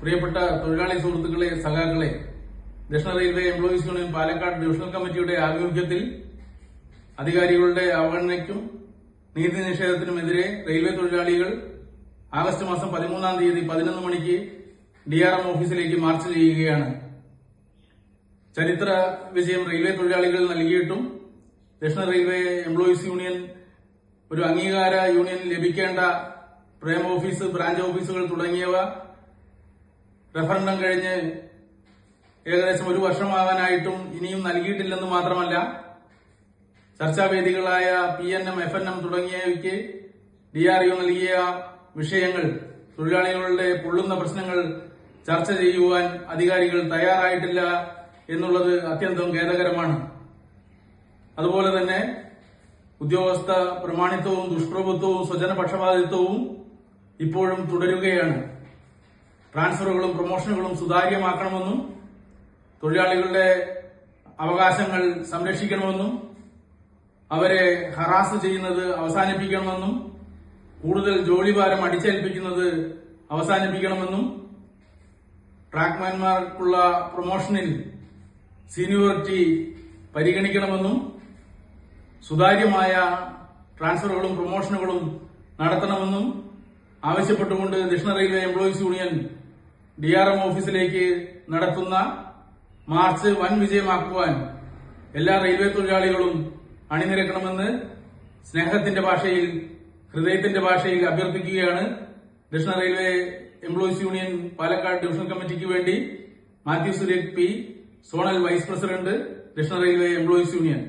പ്രിയപ്പെട്ട തൊഴിലാളി സുഹൃത്തുക്കളെ, സഖാക്കളെ, ദക്ഷിണ railway employees union Palakkad divisional കമ്മിറ്റിയുടെ ആഭിമുഖ്യത്തിൽ അധികാരികളുടെ അവഗണനയ്ക്കും നീതി നിഷേധത്തിനുമെതിരെ റെയിൽവേ തൊഴിലാളികൾ ആഗസ്റ്റ് മാസം 13-ാം തീയതി 11 മണിക്ക് DRM ഓഫീസിലേക്ക് മാർച്ച് ചെയ്യുകയാണ്. ചരിത്ര വിജയം റെയിൽവേ തൊഴിലാളികൾ നൽകിയിട്ടും ദക്ഷിണ റെയിൽവേ എംപ്ലോയീസ് യൂണിയൻ ഒരു അംഗീകാര യൂണിയൻ ലഭിക്കേണ്ട പ്രേം ഓഫീസ്, ബ്രാഞ്ച് ഓഫീസുകൾ തുടങ്ങിയവ റഫറൻഡം കഴിഞ്ഞ് ഏകദേശം 1 വർഷമാകാനായിട്ടും ഇനിയും നൽകിയിട്ടില്ലെന്ന് മാത്രമല്ല, ചർച്ചാവേദികളായ PNM, FNM തുടങ്ങിയവയ്ക്ക് DRU നൽകിയ വിഷയങ്ങൾ, തൊഴിലാളികളുടെ പൊള്ളുന്ന പ്രശ്നങ്ങൾ ചർച്ച ചെയ്യുവാൻ അധികാരികൾ തയ്യാറായിട്ടില്ല എന്നുള്ളത് അത്യന്തം ഖേദകരമാണ്. അതുപോലെ തന്നെ ഉദ്യോഗസ്ഥ പ്രമാണിത്വവും ദുഷ്പ്രഭുത്വവും സ്വജനപക്ഷപാതിത്വവും ഇപ്പോഴും തുടരുകയാണ്. ട്രാൻസ്ഫറുകളും പ്രൊമോഷനുകളും സുതാര്യമാക്കണമെന്നും തൊഴിലാളികളുടെ അവകാശങ്ങൾ സംരക്ഷിക്കണമെന്നും അവരെ ഹറാസ് ചെയ്യുന്നത് അവസാനിപ്പിക്കണമെന്നും കൂടുതൽ ജോലിഭാരം അടിച്ചേൽപ്പിക്കുന്നത് അവസാനിപ്പിക്കണമെന്നും ട്രാക്ക്മാൻമാർക്കുള്ള പ്രൊമോഷനിൽ സീനിയോറിറ്റി പരിഗണിക്കണമെന്നും സുതാര്യമായ ട്രാൻസ്ഫറുകളും പ്രൊമോഷനുകളും നടത്തണമെന്നും ആവശ്യപ്പെട്ടുകൊണ്ട് ദക്ഷിണ റെയിൽവേ എംപ്ലോയീസ് യൂണിയൻ DRM ഓഫീസിലേക്ക് നടത്തുന്ന മാർച്ച് വൻ വിജയമാക്കുവാൻ എല്ലാ റെയിൽവേ തൊഴിലാളികളും അണിനിരക്കണമെന്ന് സ്നേഹത്തിന്റെ ഭാഷയിൽ, ഹൃദയത്തിന്റെ ഭാഷയിൽ അഭ്യർത്ഥിക്കുകയാണ്. ദക്ഷിണ railway employees union Palakkad divisional കമ്മിറ്റിക്ക് വേണ്ടി Mathew Suresh P, zonal vice president, ദക്ഷിണ റെയിൽവേ എംപ്ലോയീസ് യൂണിയൻ.